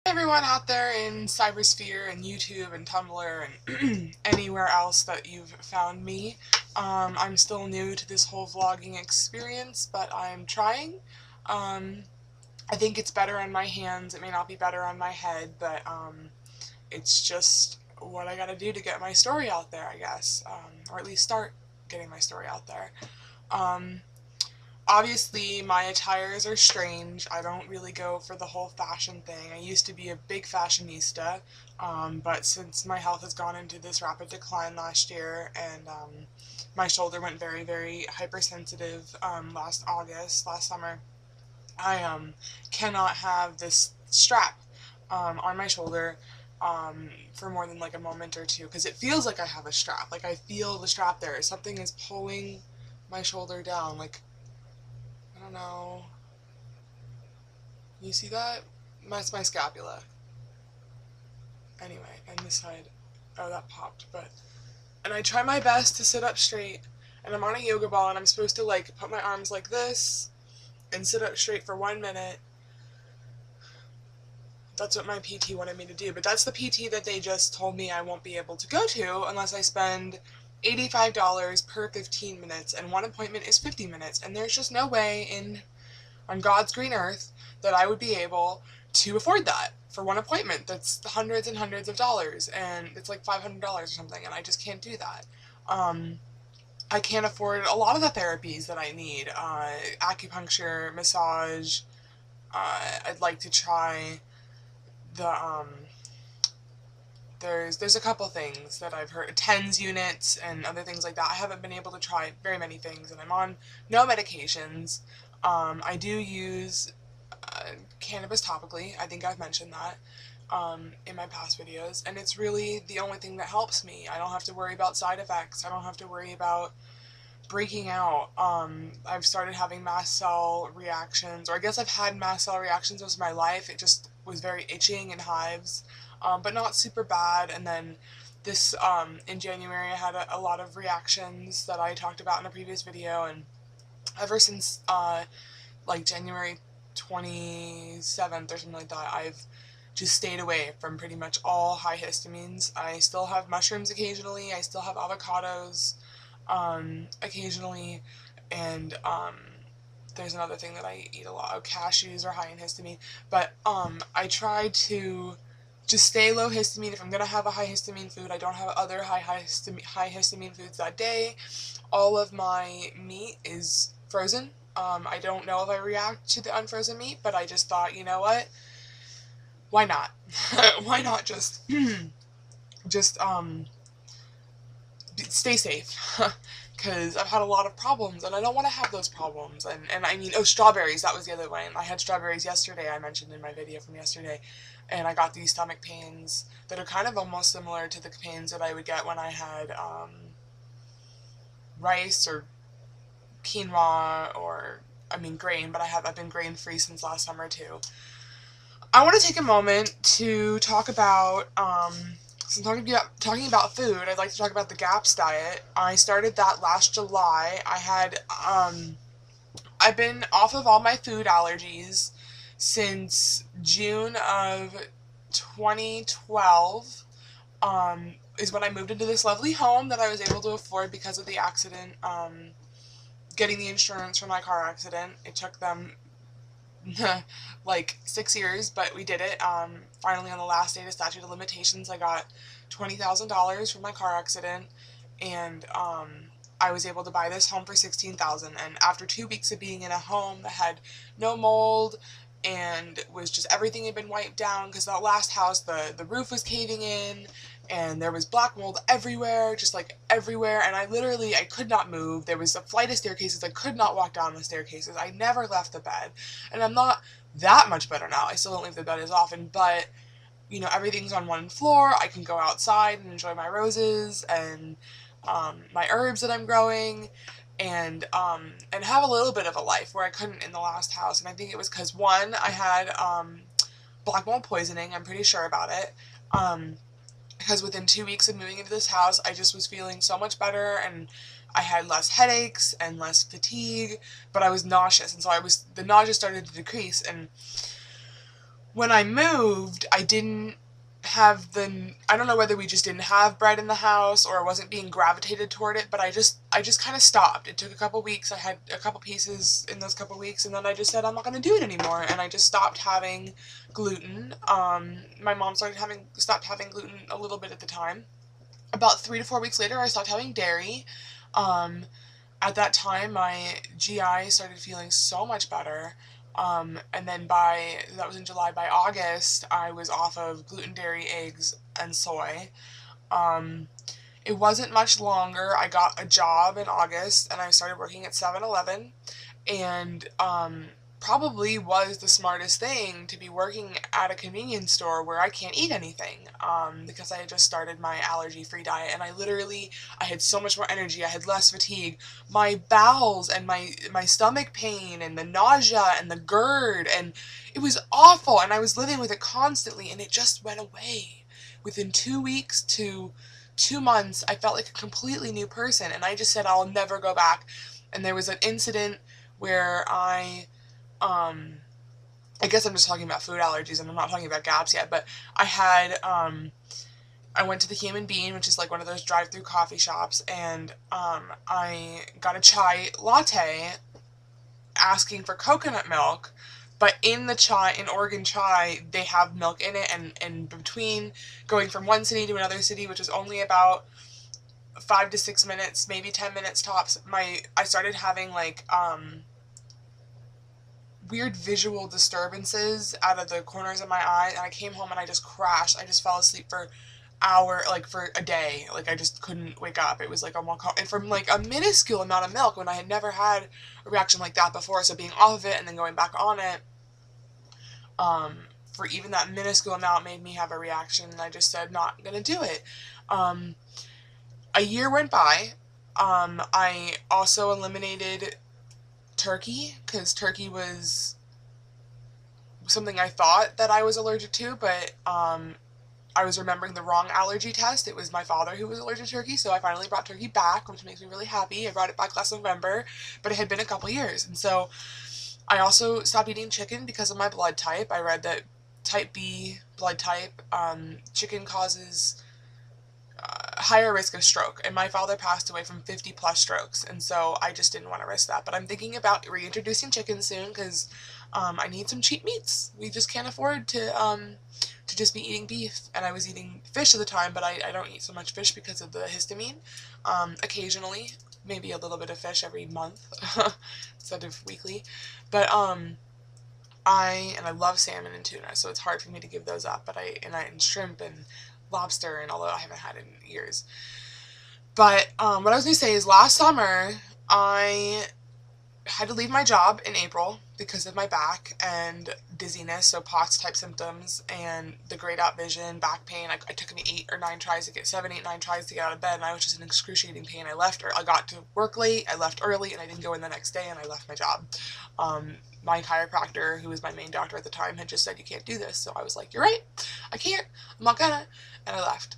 Hey everyone out there in cybersphere and YouTube and Tumblr and anywhere else that you've found me. I'm still new to this whole vlogging experience, but I'm trying. I think it's better on my hands. It may not be better on my head, but it's just what I gotta do to get my story out there, I guess. Or at least start getting my story out there. Um, Obviously, my attires are strange. I don't really go for the whole fashion thing. I used to be a big fashionista, but since my health has gone into this rapid decline last year and my shoulder went very, very hypersensitive last summer, I cannot have this strap on my shoulder for more than like a moment or two because it feels like I have a strap. Like I feel the strap there. Something is pulling my shoulder down. Like I don't know. You see that? That's my scapula. Anyway, and this side. Oh, that popped. And I try my best to sit up straight. And I'm on a yoga ball and I'm supposed to like put my arms like this and sit up straight for 1 minute. That's what my PT wanted me to do. But that's the PT that they just told me I won't be able to go to unless I spend $85 per 15 minutes, and one appointment is 50 minutes, and there's just no way on God's green earth that I would be able to afford that for one appointment. That's hundreds and hundreds of dollars, and it's like $500 or something, and I just can't do that. I can't afford a lot of the therapies that I need. Acupuncture, massage. I'd like to try the there's a couple things that I've heard, TENS units and other things like that. I haven't been able to try very many things, and I'm on no medications. I do use cannabis topically. I think I've mentioned that in my past videos, and it's really the only thing that helps me. I don't have to worry about side effects. I don't have to worry about breaking out. I've started having mast cell reactions, or I guess I've had mast cell reactions most of my life. It just was very itching and hives, but not super bad. And then this, in January, I had a lot of reactions that I talked about in a previous video, and ever since, like January 27th or something like that, I've just stayed away from pretty much all high histamines. I still have mushrooms occasionally, I still have avocados, occasionally, and, there's another thing that I eat a lot of. Cashews are high in histamine, but, I try to just stay low histamine. If I'm gonna have a high histamine food, I don't have other high histamine foods that day. All of my meat is frozen. I don't know if I react to the unfrozen meat, but I just thought, you know what? Why not? Why not just, just, stay safe? Because I've had a lot of problems, and I don't want to have those problems. And I mean, oh, strawberries, that was the other one. I had strawberries yesterday, I mentioned in my video from yesterday, and I got these stomach pains that are kind of almost similar to the pains that I would get when I had, rice or quinoa, or, I mean, grain, but I've been grain-free since last summer, too. I want to take a moment to talk about, since I'm talking about food, I'd like to talk about the GAPS diet. I started that last July. I've been off of all my food allergies since June of 2012, is when I moved into this lovely home that I was able to afford because of the accident, getting the insurance for my car accident. It took them like 6 years, but we did it. Finally, on the last day of statute of limitations, I got $20,000 from my car accident, and I was able to buy this home for $16,000. And after 2 weeks of being in a home that had no mold and was just, everything had been wiped down because that last house, the roof was caving in, and there was black mold everywhere, just like everywhere, and I could not move. There was a flight of staircases, I could not walk down the staircases. I never left the bed, and I'm not that much better now. I still don't leave the bed as often, but, you know, everything's on one floor. I can go outside and enjoy my roses and my herbs that I'm growing, and have a little bit of a life where I couldn't in the last house. And I think it was because, one, I had black mold poisoning. I'm pretty sure about it. Because within 2 weeks of moving into this house, I just was feeling so much better, and I had less headaches and less fatigue, but I was nauseous, and so the nausea started to decrease, and when I moved, I didn't have I don't know whether we just didn't have bread in the house or I wasn't being gravitated toward it, but I just kind of stopped. It took a couple weeks. I had a couple pieces in those couple weeks, and then I just said I'm not going to do it anymore, and I just stopped having gluten. My mom stopped having gluten a little bit at the time. About 3 to 4 weeks later, I stopped having dairy. Um, at that time, my GI started feeling so much better. And then that was in July, by August, I was off of gluten, dairy, eggs, and soy. Um, it wasn't much longer. I got a job in August and I started working at 7-Eleven, and probably was the smartest thing to be working at a convenience store where I can't eat anything, because I had just started my allergy-free diet, and I had so much more energy, I had less fatigue, my bowels and my stomach pain and the nausea and the GERD, and it was awful, and I was living with it constantly, and it just went away. Within 2 weeks to 2 months, I felt like a completely new person, and I just said I'll never go back. And there was an incident where I guess I'm just talking about food allergies and I'm not talking about GAPS yet, but I went to the Human Bean, which is like one of those drive-through coffee shops, and I got a chai latte asking for coconut milk, but in Oregon chai, they have milk in it, and between going from one city to another city, which is only about 5 to 6 minutes, maybe 10 minutes tops, I started having like weird visual disturbances out of the corners of my eyes, and I came home and I just crashed. I just fell asleep for for a day. Like, I just couldn't wake up. It was like and from like a minuscule amount of milk when I had never had a reaction like that before. So being off of it and then going back on it, for even that minuscule amount made me have a reaction, and I just said, not gonna do it. A year went by. I also eliminated turkey, because turkey was something I thought that I was allergic to, but I was remembering the wrong allergy test. It was my father who was allergic to turkey, so I finally brought turkey back, which makes me really happy. I brought it back last November, but it had been a couple years, and so I also stopped eating chicken because of my blood type. I read that type B blood type, chicken causes higher risk of stroke, and my father passed away from 50 plus strokes, and so I just didn't want to risk that. But I'm thinking about reintroducing chicken soon, because I need some cheap meats. We just can't afford to just be eating beef, and I was eating fish at the time, but I don't eat so much fish because of the histamine. Occasionally, maybe a little bit of fish every month instead of weekly, but I love salmon and tuna, so it's hard for me to give those up, but and shrimp and lobster, and although I haven't had it in years. But what I was going to say is, last summer I had to leave my job in April because of my back and dizziness, so POTS type symptoms, and the grayed out vision, back pain. I took me 8 or 9 tries to get 7, 8, 9 tries to get out of bed, and I was just in excruciating pain. I got to work late, I left early, and I didn't go in the next day, and I left my job. My chiropractor, who was my main doctor at the time, had just said, you can't do this. So I was like, you're right, I can't, I'm not gonna, and I left.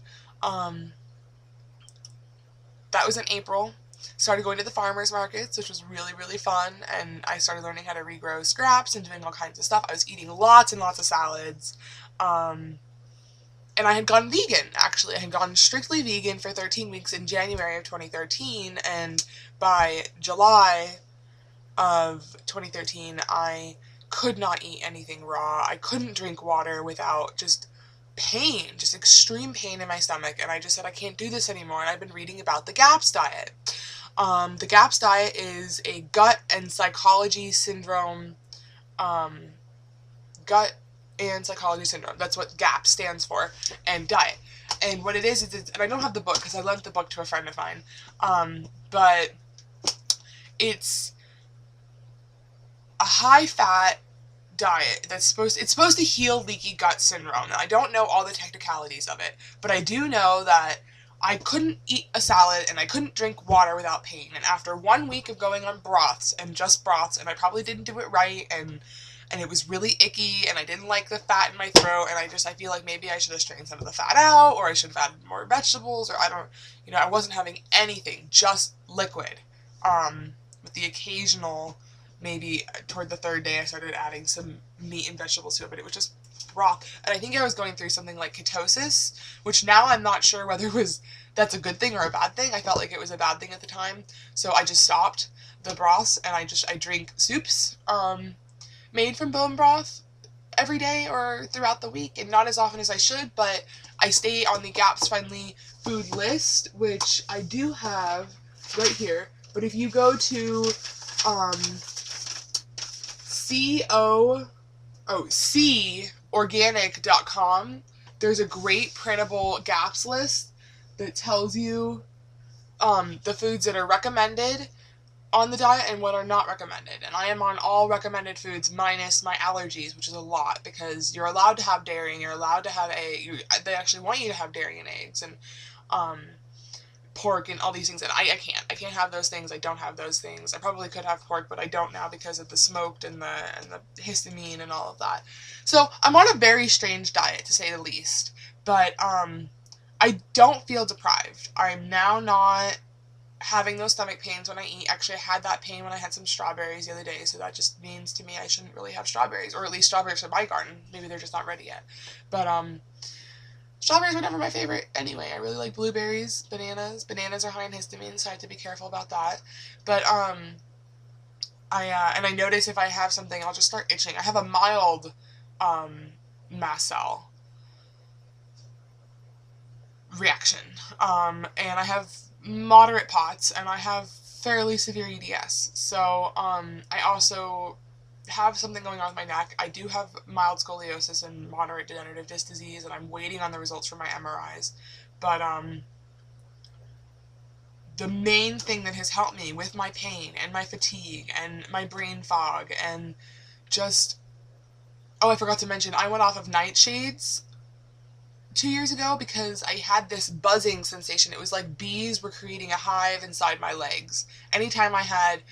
That was in April. Started going to the farmers markets, which was really, really fun, and I started learning how to regrow scraps and doing all kinds of stuff. I was eating lots and lots of salads, and I had gone vegan, actually. I had gone strictly vegan for 13 weeks in January of 2013, and by July of 2013, I could not eat anything raw. I couldn't drink water without just pain, just extreme pain in my stomach, and I just said, I can't do this anymore, and I've been reading about the GAPS diet. The GAPS diet is a gut and psychology syndrome, gut and psychology syndrome. That's what GAPS stands for, and diet. And what it is, and I don't have the book because I lent the book to a friend of mine, but it's a high-fat diet it's supposed to heal leaky gut syndrome. Now, I don't know all the technicalities of it, but I do know that I couldn't eat a salad and I couldn't drink water without pain. And after 1 week of going on broths, and just broths, and I probably didn't do it right, and it was really icky, and I didn't like the fat in my throat, and I feel like maybe I should have strained some of the fat out, or I should have added more vegetables, or I wasn't having anything, just liquid, with the occasional, maybe toward the third day I started adding some meat and vegetables to it, but it was just broth. And I think I was going through something like ketosis, which now I'm not sure whether that's a good thing or a bad thing. I felt like it was a bad thing at the time, so I just stopped the broths, and I drink soups made from bone broth every day or throughout the week, and not as often as I should, but I stay on the GAPS friendly food list, which I do have right here. But if you go to corganic.com, there's a great printable GAPS list that tells you the foods that are recommended on the diet and what are not recommended. And I am on all recommended foods minus my allergies, which is a lot, because you're allowed to have dairy and you're allowed to have they actually want you to have dairy and eggs and pork and all these things, and I can't have those things. I don't have those things. I probably could have pork, but I don't now because of the smoked and the histamine and all of that. So I'm on a very strange diet, to say the least. But I don't feel deprived. I'm now not having those stomach pains when I eat. Actually, I had that pain when I had some strawberries the other day, so that just means to me I shouldn't really have strawberries, or at least strawberries from my garden. Maybe they're just not ready yet. But strawberries were never my favorite anyway. I really like blueberries, bananas. Bananas are high in histamine, so I have to be careful about that. But I notice if I have something, I'll just start itching. I have a mild mast cell reaction, and I have moderate POTS, and I have fairly severe EDS. So I also have something going on with my neck. I do have mild scoliosis and moderate degenerative disc disease, and I'm waiting on the results for my MRIs. But the main thing that has helped me with my pain and my fatigue and my brain fog and just, oh, I forgot to mention, I went off of nightshades 2 years ago because I had this buzzing sensation. It was like bees were creating a hive inside my legs. Anytime I had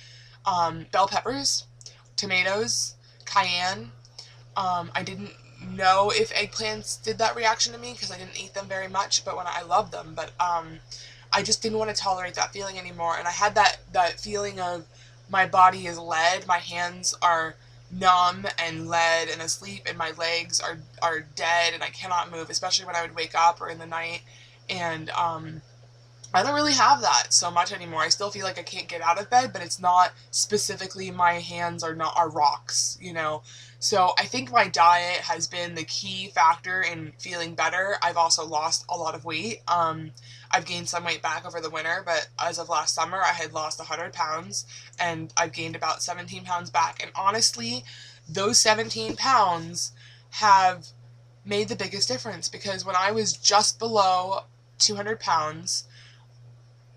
bell peppers, tomatoes, cayenne, I didn't know if eggplants did that reaction to me because I didn't eat them very much, but when I loved them, but I just didn't want to tolerate that feeling anymore. And I had that feeling of my body is lead, my hands are numb and lead and asleep, and my legs are dead and I cannot move, especially when I would wake up or in the night. And I don't really have that so much anymore. I still feel like I can't get out of bed, but it's not specifically my hands are rocks, you know. So I think my diet has been the key factor in feeling better. I've also lost a lot of weight. I've gained some weight back over the winter, but as of last summer, I had lost 100 pounds, and I've gained about 17 pounds back. And honestly, those 17 pounds have made the biggest difference, because when I was just below 200 pounds,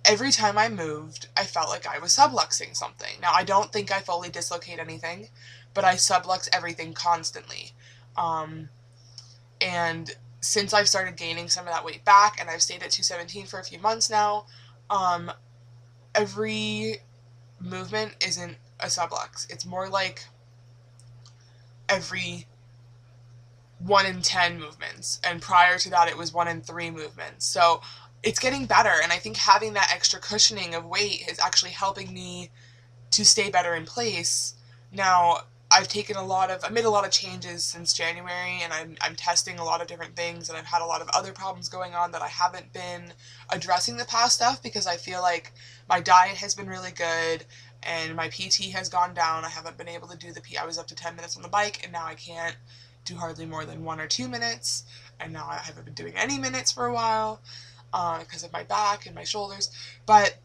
every time I moved, I felt like I was subluxing something. Now, I don't think I fully dislocate anything, but I sublux everything constantly. And since I've started gaining some of that weight back, and I've stayed at 217 for a few months now, every movement isn't a sublux. It's more like every 1 in 10 movements, and prior to that it was 1 in 3 movements. So it's getting better, and I think having that extra cushioning of weight is actually helping me to stay better in place. Now, I've made a lot of changes since January, and I'm testing a lot of different things, and I've had a lot of other problems going on that I haven't been addressing the past stuff, because I feel like my diet has been really good, and my PT has gone down. I haven't been able to do I was up to 10 minutes on the bike, and now I can't do hardly more than 1 or 2 minutes, and now I haven't been doing any minutes for a while, because of my back and my shoulders. But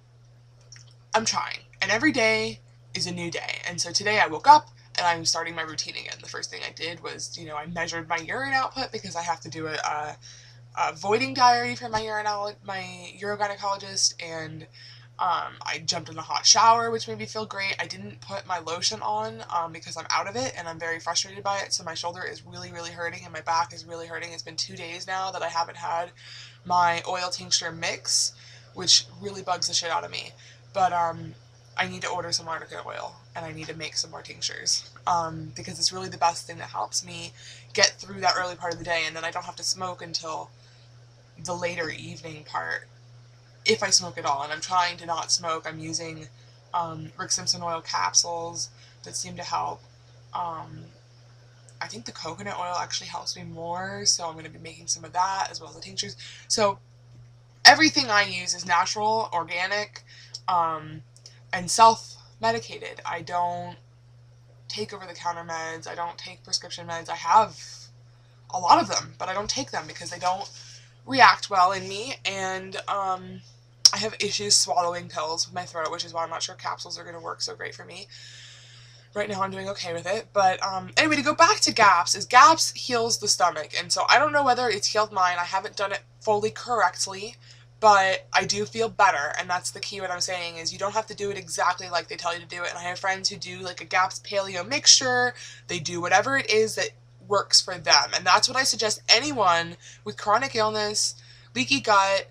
I'm trying, and every day is a new day. And so today I woke up and I'm starting my routine again. The first thing I did was, I measured my urine output, because I have to do a voiding diary for my urogynecologist, and I jumped in a hot shower, which made me feel great. I didn't put my lotion on because I'm out of it, and I'm very frustrated by it. So my shoulder is really, really hurting, and my back is really hurting. It's been 2 days now that I haven't had my oil tincture mix, which really bugs the shit out of me. But I need to order some arnica oil, and I need to make some more tinctures, because it's really the best thing that helps me get through that early part of the day, and then I don't have to smoke until the later evening part, if I smoke at all. And I'm trying to not smoke. I'm using Rick Simpson oil capsules that seem to help. I think the coconut oil actually helps me more, so I'm going to be making some of that as well as the tinctures. So everything I use is natural, organic, and self-medicated. I don't take over-the-counter meds. I don't take prescription meds. I have a lot of them, but I don't take them because they don't react well in me, and I have issues swallowing pills with my throat, which is why I'm not sure capsules are going to work so great for me. Right now I'm doing okay with it, but anyway, to go back to GAPS, is GAPS heals the stomach, and so I don't know whether it's healed mine. I haven't done it fully correctly, but I do feel better, and that's the key. What I'm saying is you don't have to do it exactly like they tell you to do it, and I have friends who do like a GAPS paleo mixture. They do whatever it is that works for them, and that's what I suggest anyone with chronic illness, leaky gut,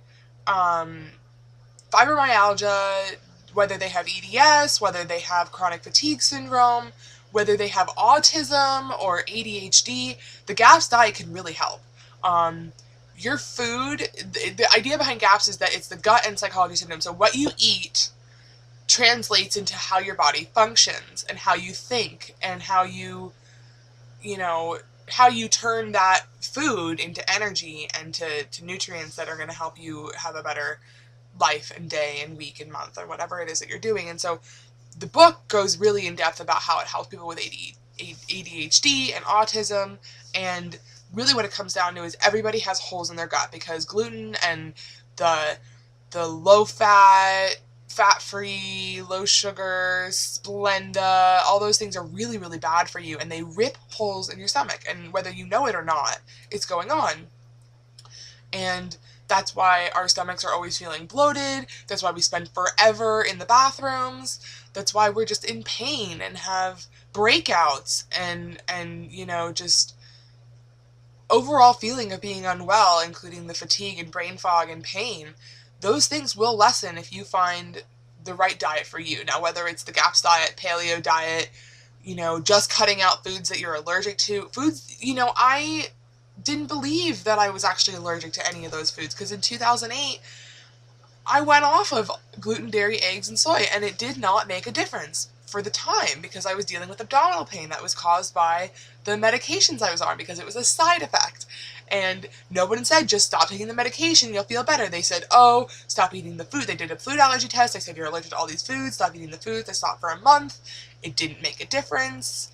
fibromyalgia, whether they have EDS, whether they have chronic fatigue syndrome, whether they have autism or ADHD, the GAPS diet can really help. Your food, the idea behind GAPS is that it's the gut and psychology syndrome. So what you eat translates into how your body functions and how you think and how you how you turn that food into energy and to nutrients that are going to help you have a better life and day and week and month or whatever it is that you're doing. And so the book goes really in depth about how it helps people with ADHD and autism, and really what it comes down to is everybody has holes in their gut because gluten and the low fat, fat-free, low sugar, Splenda, all those things are really, really bad for you, and they rip holes in your stomach, and whether you know it or not, it's going on. And that's why our stomachs are always feeling bloated. That's why we spend forever in the bathrooms. That's why we're just in pain and have breakouts and just overall feeling of being unwell, including the fatigue and brain fog and pain. Those things will lessen if you find the right diet for you. Now, whether it's the GAPS diet, paleo diet, just cutting out foods that you're allergic to. Foods, I didn't believe that I was actually allergic to any of those foods because in 2008, I went off of gluten, dairy, eggs, and soy, and it did not make a difference for the time because I was dealing with abdominal pain that was caused by the medications I was on because it was a side effect. And no one said, just stop taking the medication, you'll feel better. They said, oh, stop eating the food. They did a food allergy test. They said, you're allergic to all these foods. Stop eating the foods. I stopped for a month. It didn't make a difference.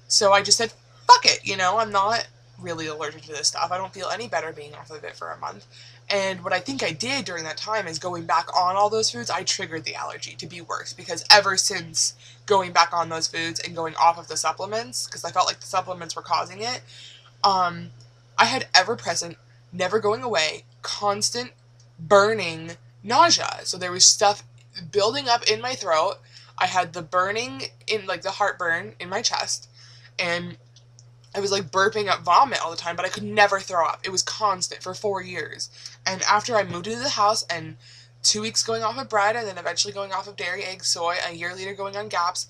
So I just said, fuck it. I'm not really allergic to this stuff. I don't feel any better being off of it for a month. And what I think I did during that time is going back on all those foods, I triggered the allergy to be worse because ever since going back on those foods and going off of the supplements, because I felt like the supplements were causing it, I had ever-present, never going away, constant burning nausea. So there was stuff building up in my throat. I had the burning in, like the heartburn in my chest, and I was like burping up vomit all the time, but I could never throw up. It was constant for 4 years. And after I moved into the house and 2 weeks going off of bread and then eventually going off of dairy, egg, soy, a year later going on GAPS,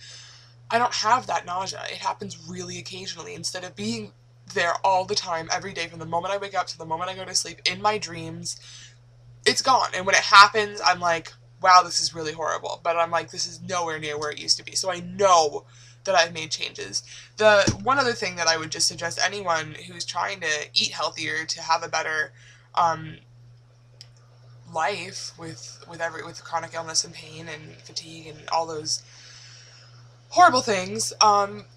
I don't have that nausea. It happens really occasionally instead of being there all the time, every day, from the moment I wake up to the moment I go to sleep, in my dreams. It's gone. And when it happens, I'm like, wow, this is really horrible. But I'm like, this is nowhere near where it used to be. So I know that I've made changes. The one other thing that I would just suggest anyone who's trying to eat healthier, to have a better life with chronic illness and pain and fatigue and all those horrible things,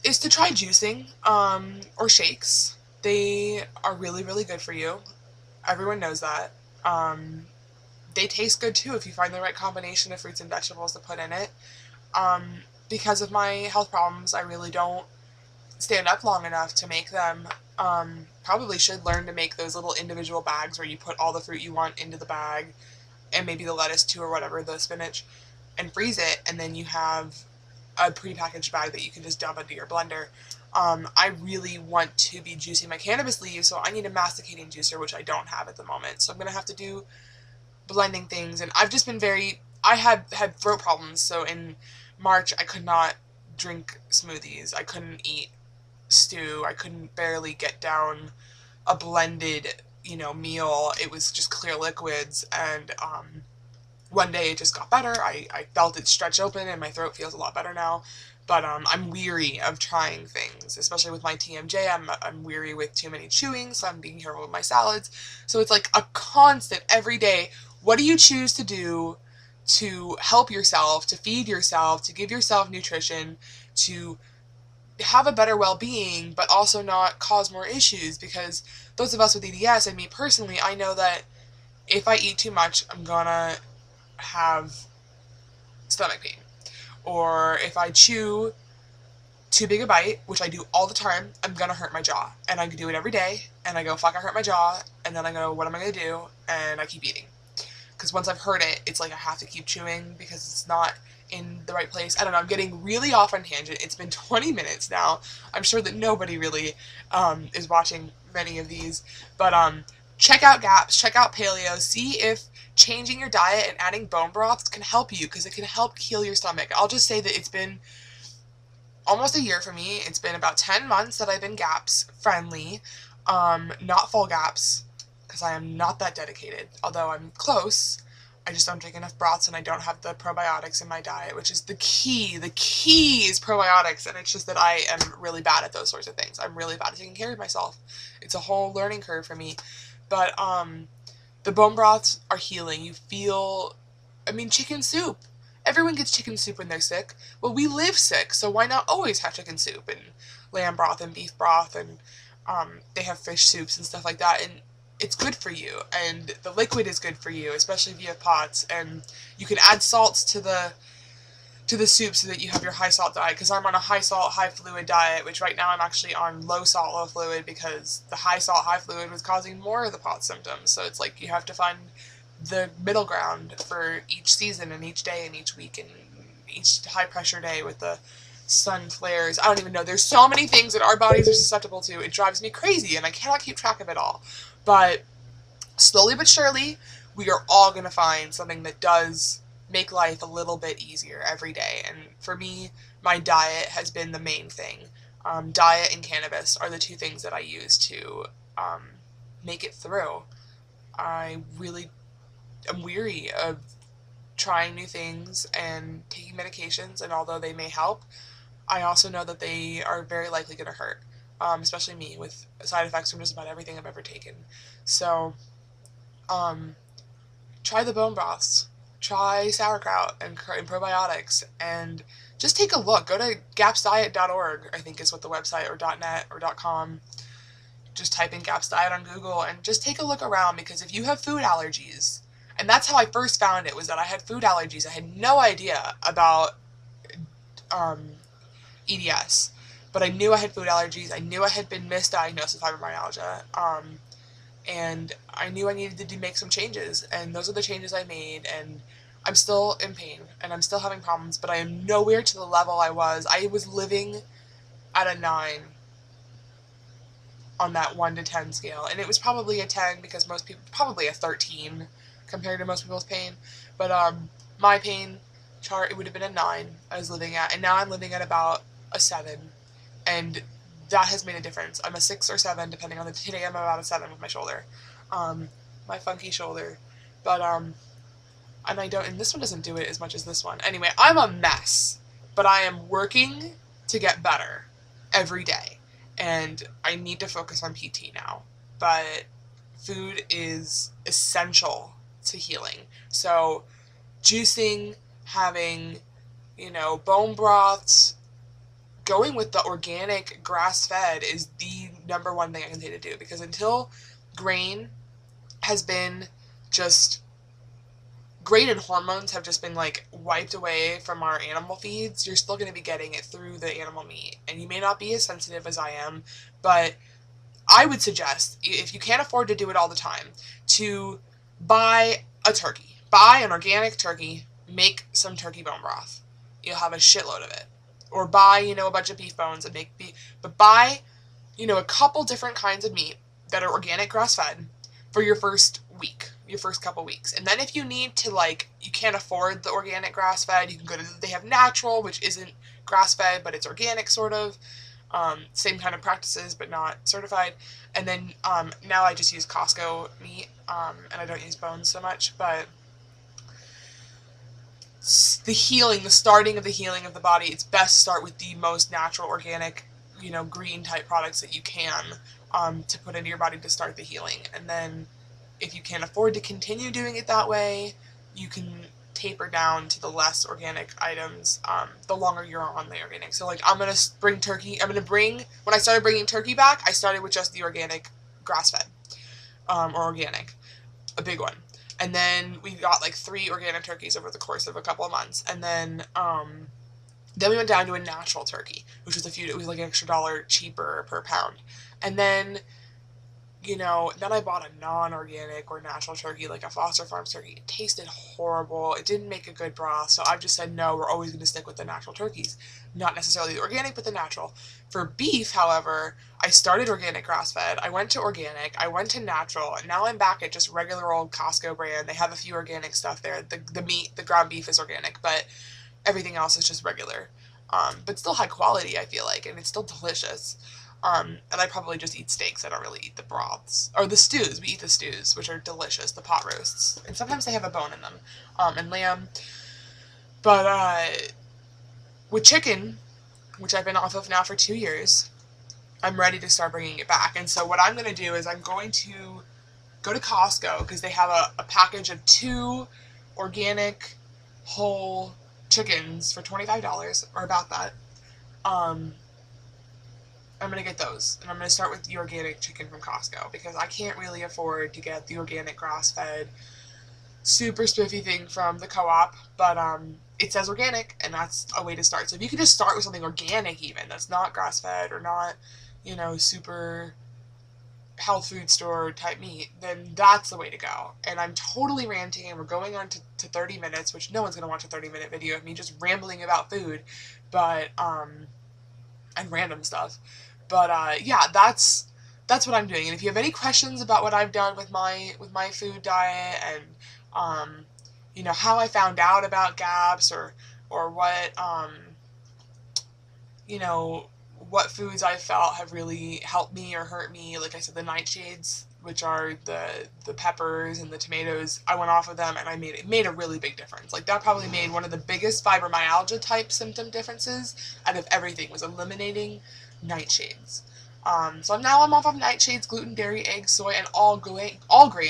is to try juicing or shakes. They are really, really good for you. Everyone knows that. They taste good too if you find the right combination of fruits and vegetables to put in it. Because of my health problems, I really don't stand up long enough to make them. Probably should learn to make those little individual bags where you put all the fruit you want into the bag, and maybe the lettuce too, or whatever, the spinach, and freeze it, and then you have a prepackaged bag that you can just dump into your blender. I really want to be juicing my cannabis leaves, so I need a masticating juicer, which I don't have at the moment. So I'm going to have to do blending things, and I've just been I had throat problems, so in March I could not drink smoothies, I couldn't eat stew, I couldn't barely get down a blended, meal. It was just clear liquids, and one day it just got better. I felt it stretch open and my throat feels a lot better now, But I'm weary of trying things, especially with my TMJ. I'm weary with too many chewing, so I'm being careful with my salads. So it's like a constant every day. What do you choose to do to help yourself, to feed yourself, to give yourself nutrition, to have a better well-being, but also not cause more issues? Because those of us with EDS, and me personally, I know that if I eat too much, I'm gonna have stomach pain. Or if I chew too big a bite, which I do all the time, I'm gonna hurt my jaw. And I do it every day, and I go, fuck, I hurt my jaw, and then I go, what am I gonna do? And I keep eating. Because once I've heard it, it's like I have to keep chewing because it's not in the right place. I don't know, I'm getting really off on tangent. It's been 20 minutes now. I'm sure that nobody really is watching many of these. But check out GAPS, check out paleo, see if changing your diet and adding bone broths can help you, because it can help heal your stomach. I'll just say that it's been almost a year for me. It's been about 10 months that I've been GAPS friendly, not full GAPS, because I am not that dedicated, although I'm close. I just don't drink enough broths, and I don't have the probiotics in my diet, which is the key. The key is probiotics, and it's just that I am really bad at those sorts of things. I'm really bad at taking care of myself. It's a whole learning curve for me. But the bone broths are healing. You feel, I mean, chicken soup. Everyone gets chicken soup when they're sick. Well, we live sick, so why not always have chicken soup and lamb broth and beef broth, and they have fish soups and stuff like that, and it's good for you, and the liquid is good for you, especially if you have POTS, and you can add salts to the soup so that you have your high salt diet, because I'm on a high salt, high fluid diet, which right now I'm actually on low salt, low fluid, because the high salt, high fluid was causing more of the POTS symptoms. So it's like you have to find the middle ground for each season and each day and each week and each high pressure day with the sun flares. I don't even know. There's so many things that our bodies are susceptible to. It drives me crazy, and I cannot keep track of it all. But slowly but surely, we are all going to find something that does make life a little bit easier every day. And for me, my diet has been the main thing. Diet and cannabis are the two things that I use to make it through. I really am weary of trying new things and taking medications, and although they may help, I also know that they are very likely going to hurt, especially me, with side effects from just about everything I've ever taken. So, try the bone broths, try sauerkraut and probiotics, and just take a look. Go to gapsdiet.org, I think is what the website, or .net or .com. Just type in GAPS diet on Google and just take a look around, because if you have food allergies, and that's how I first found it, was that I had food allergies. I had no idea about EDS, but I knew I had food allergies. I knew I had been misdiagnosed with fibromyalgia, and I knew I needed to make some changes, and those are the changes I made, and I'm still in pain, and I'm still having problems, but I am nowhere to the level I was. I was living at a 9 on that 1 to 10 scale, and it was probably a 10 because most people, probably a 13 compared to most people's pain, but my pain chart, it would have been a 9 I was living at, and now I'm living at about a 7, and that has made a difference. I'm a 6 or 7 depending on the today. I'm about a 7 with my shoulder, my funky shoulder, but and I don't, and this one doesn't do it as much as this one. Anyway, I'm a mess, but I am working to get better every day, and I need to focus on PT now. But food is essential to healing. So juicing, having, bone broths, going with the organic grass-fed is the number one thing I can say to do, because until grain has been just, grain and hormones have just been like wiped away from our animal feeds, you're still going to be getting it through the animal meat, and you may not be as sensitive as I am, but I would suggest, if you can't afford to do it all the time, to buy a turkey. Buy an organic turkey, make some turkey bone broth. You'll have a shitload of it. Or buy, a bunch of beef bones and make beef. But buy, a couple different kinds of meat that are organic grass-fed for your first week, your first couple weeks. And then if you need to, you can't afford the organic grass-fed, you can go to, they have natural, which isn't grass-fed, but it's organic sort of. Same kind of practices, but not certified. And then now I just use Costco meat, and I don't use bones so much. But the healing, the starting of the healing of the body, it's best to start with the most natural, organic, green type products that you can, to put into your body to start the healing. And then if you can't afford to continue doing it that way, you can taper down to the less organic items, the longer you're on the organic. So like, I'm going to bring turkey. When I started bringing turkey back, I started with just the organic grass-fed, or organic, a big one. And then we got like 3 organic turkeys over the course of a couple of months. And then we went down to a natural turkey, which was it was like an extra $1 cheaper per pound. And then, then I bought a non-organic or natural turkey, like a Foster Farms turkey. It tasted horrible. It didn't make a good broth. So I've just said, no, we're always going to stick with the natural turkeys. Not necessarily the organic, but the natural. For beef, however, I started organic grass-fed. I went to organic. I went to natural. And now I'm back at just regular old Costco brand. They have a few organic stuff there. The meat, the ground beef is organic, but everything else is just regular. But still high quality, I feel like, and it's still delicious. And I probably just eat steaks. I don't really eat the broths. Or the stews. We eat the stews, which are delicious, the pot roasts. And sometimes they have a bone in them, and lamb. But with chicken, which I've been off of now for 2 years, I'm ready to start bringing it back. And so what I'm going to do is I'm going to go to Costco, because they have a package of 2 organic whole chickens for $25, or about that. I'm going to get those, and I'm going to start with the organic chicken from Costco, because I can't really afford to get the organic grass-fed super spiffy thing from the co-op, but it says organic, and that's a way to start. So if you can just start with something organic, even that's not grass-fed or not, super health food store type meat, then that's the way to go. And I'm totally ranting, and we're going on to 30 minutes, which no one's going to watch a 30-minute video of me just rambling about food, but and random stuff. But yeah, that's what I'm doing. And if you have any questions about what I've done with my food diet, and how I found out about gaps, or what what foods I felt have really helped me or hurt me, like I said, the nightshades, which are the peppers and the tomatoes, I went off of them, and it made a really big difference. Like, that probably made one of the biggest fibromyalgia type symptom differences out of everything, was eliminating nightshades. So now I'm off of nightshades, gluten, dairy, egg, soy, and all grain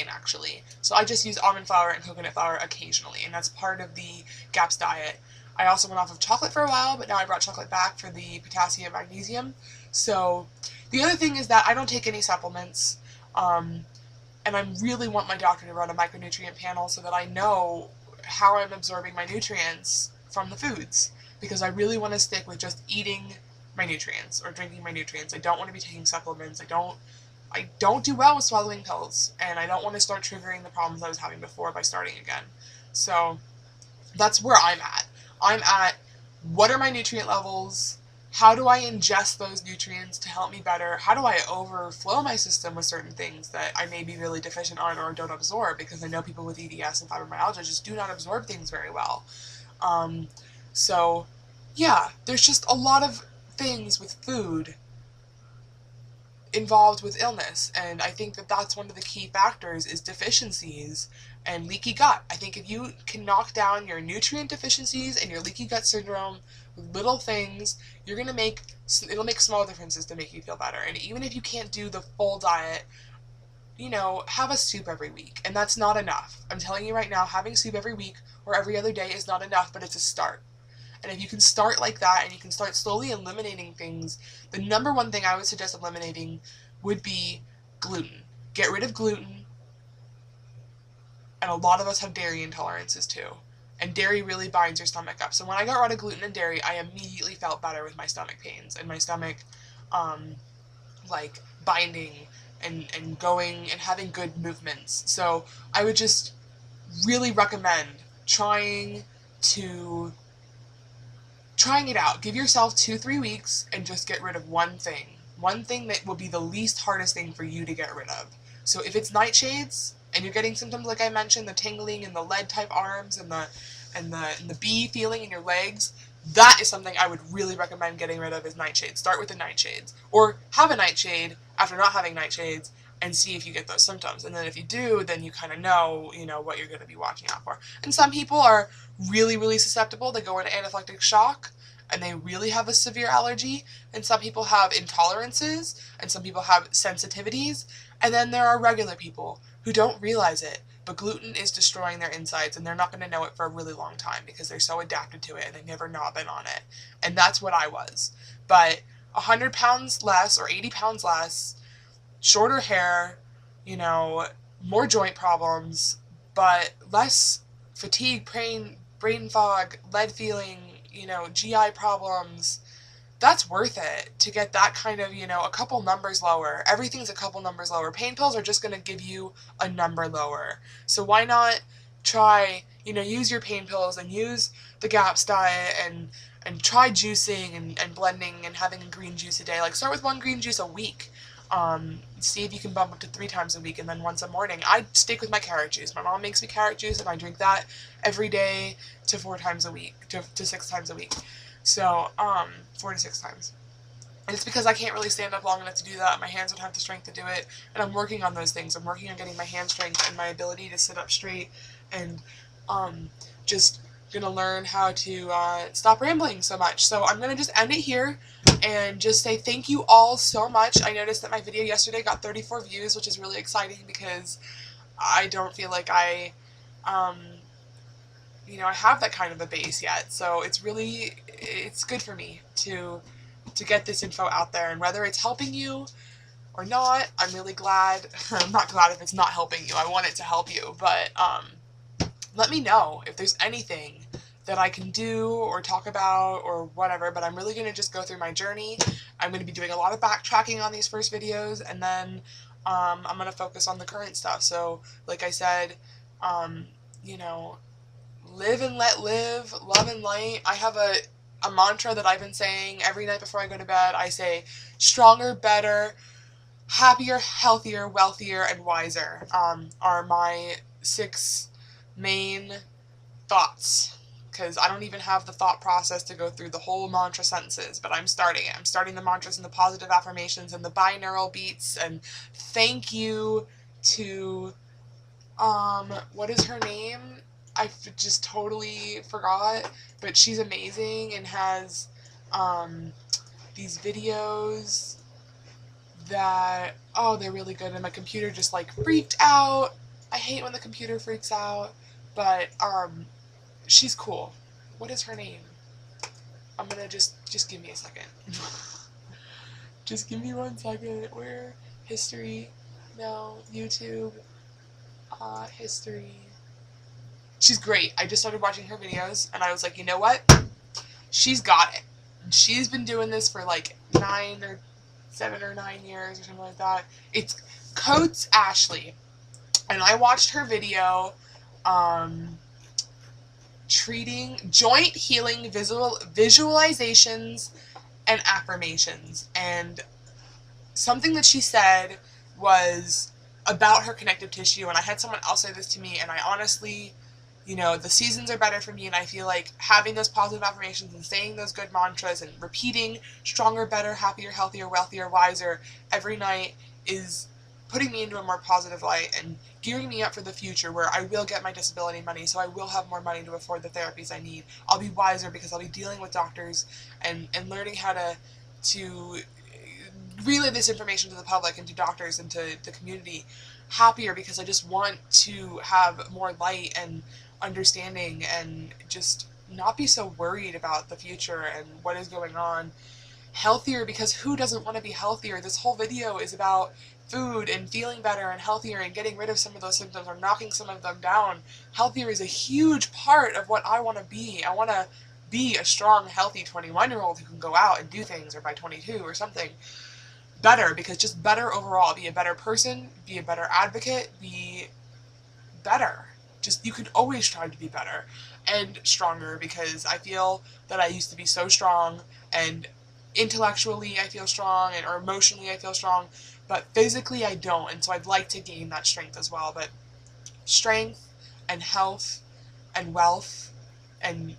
actually. So I just use almond flour and coconut flour occasionally, and that's part of the GAPS diet. I also went off of chocolate for a while, but now I brought chocolate back for the potassium, magnesium. So the other thing is that I don't take any supplements, and I really want my doctor to run a micronutrient panel so that I know how I'm absorbing my nutrients from the foods, because I really want to stick with just eating my nutrients or drinking my nutrients. I don't want to be taking supplements. I don't do well with swallowing pills, and I don't want to start triggering the problems I was having before by starting again. So that's where I'm at. I'm at, what are my nutrient levels? How do I ingest those nutrients to help me better? How do I overflow my system with certain things that I may be really deficient on or don't absorb? Because I know people with EDS and fibromyalgia just do not absorb things very well. So yeah, there's just a lot of things with food involved with illness, and I think that that's one of the key factors, is deficiencies and leaky gut. I think if you can knock down your nutrient deficiencies and your leaky gut syndrome with little things, it'll make small differences to make you feel better. And even if you can't do the full diet, have a soup every week, and that's not enough. I'm telling you right now, having soup every week or every other day is not enough, but it's a start. And if you can start like that, and you can start slowly eliminating things, the number one thing I would suggest eliminating would be gluten. Get rid of gluten. And a lot of us have dairy intolerances too. And dairy really binds your stomach up. So when I got rid of gluten and dairy, I immediately felt better with my stomach pains and my stomach like binding and going and having good movements. So I would just really recommend trying it out. Give yourself 2-3 weeks and just get rid of one thing that will be the least hardest thing for you to get rid of. So if it's nightshades and you're getting symptoms like I mentioned, the tingling and the lead type arms and the bee feeling in your legs, that is something I would really recommend getting rid of, is nightshades. Start with the nightshades, or have a nightshade after not having nightshades, and see if you get those symptoms. And then if you do, then you kind of know, what you're going to be watching out for. And some people are really, really susceptible. They go into anaphylactic shock and they really have a severe allergy. And some people have intolerances and some people have sensitivities. And then there are regular people who don't realize it, but gluten is destroying their insides and they're not going to know it for a really long time because they're so adapted to it and they've never not been on it. And that's what I was. But 100 pounds less or 80 pounds less, shorter hair, more joint problems, but less fatigue, brain fog, lead feeling, GI problems. That's worth it to get that kind of, a couple numbers lower. Everything's a couple numbers lower. Pain pills are just going to give you a number lower. So why not try, use your pain pills and use the GAPS diet and try juicing and blending and having a green juice a day. Like start with 1 green juice a week. See if you can bump up to 3 times a week and then once a morning. I stick with my carrot juice. My mom makes me carrot juice and I drink that every day to 4 times a week, to 6 times a week. So, 4 to 6 times. And it's because I can't really stand up long enough to do that. My hands don't have the strength to do it. And I'm working on those things. I'm working on getting my hand strength and my ability to sit up straight. And just going to learn how to stop rambling so much. So I'm going to just end it here and just say thank you all so much. I noticed that my video yesterday got 34 views, which is really exciting because I don't feel like I have that kind of a base yet. So it's good for me to get this info out there, and whether it's helping you or not, I'm really glad. I'm not glad if it's not helping you. I want it to help you, but let me know if there's anything that I can do or talk about or whatever, but I'm really going to just go through my journey. I'm going to be doing a lot of backtracking on these first videos, and then I'm going to focus on the current stuff. So like I said, live and let live, love and light. I have a mantra that I've been saying every night before I go to bed. I say stronger, better, happier, healthier, wealthier, and wiser are my 6 main thoughts, because I don't even have the thought process to go through the whole mantra sentences, but I'm starting it. I'm starting the mantras and the positive affirmations and the binaural beats, and thank you to, what is her name? I just totally forgot, but she's amazing and has these videos that, they're really good, and my computer just like freaked out. I hate when the computer freaks out, but she's cool. What is her name? I'm gonna just give me a second. Just give me 1 second. Where? History? No. YouTube? History. She's great. I just started watching her videos, and I was like, you know what? She's got it. She's been doing this for like 7 or 9 years or something like that. It's Coates Ashley. And I watched her video, treating joint healing visualizations and affirmations. And something that she said was about her connective tissue, and I had someone else say this to me, and I honestly, the seasons are better for me, and I feel like having those positive affirmations and saying those good mantras and repeating stronger, better, happier, healthier, wealthier, wiser every night is putting me into a more positive light and gearing me up for the future, where I will get my disability money, so I will have more money to afford the therapies I need. I'll be wiser because I'll be dealing with doctors and learning how to relay this information to the public and to doctors and to the community. Happier because I just want to have more light and understanding and just not be so worried about the future and what is going on. Healthier because who doesn't want to be healthier? This whole video is about food and feeling better and healthier and getting rid of some of those symptoms or knocking some of them down. Healthier is a huge part of what I want to be. I want to be a strong, healthy 21-year-old who can go out and do things, or by 22 or something. Better, because just better overall. Be a better person, be a better advocate, be better. Just, you can always strive to be better and stronger, because I feel that I used to be so strong, and intellectually I feel strong, or emotionally I feel strong, but physically I don't, and so I'd like to gain that strength as well. But strength and health and wealth and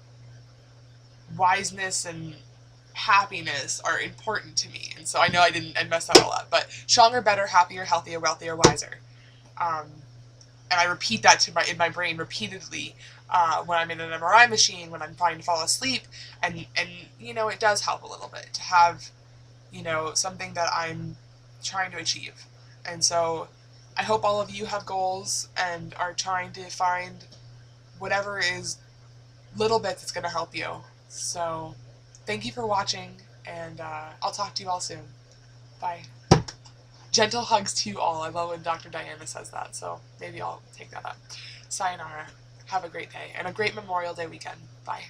wiseness and happiness are important to me. And so I know I messed that all up, but stronger, better, happier, healthier, wealthier, wiser. And I repeat that in my brain repeatedly when I'm in an MRI machine, when I'm trying to fall asleep, and you know, it does help a little bit to have, you know, something that I'm trying to achieve. And so I hope all of you have goals and are trying to find whatever is little bits that's going to help you. So thank you for watching, and I'll talk to you all soon. Bye. Gentle hugs to you all. I love when Dr. Diana says that, so maybe I'll take that up. Sayonara. Have a great day, and a great Memorial Day weekend. Bye.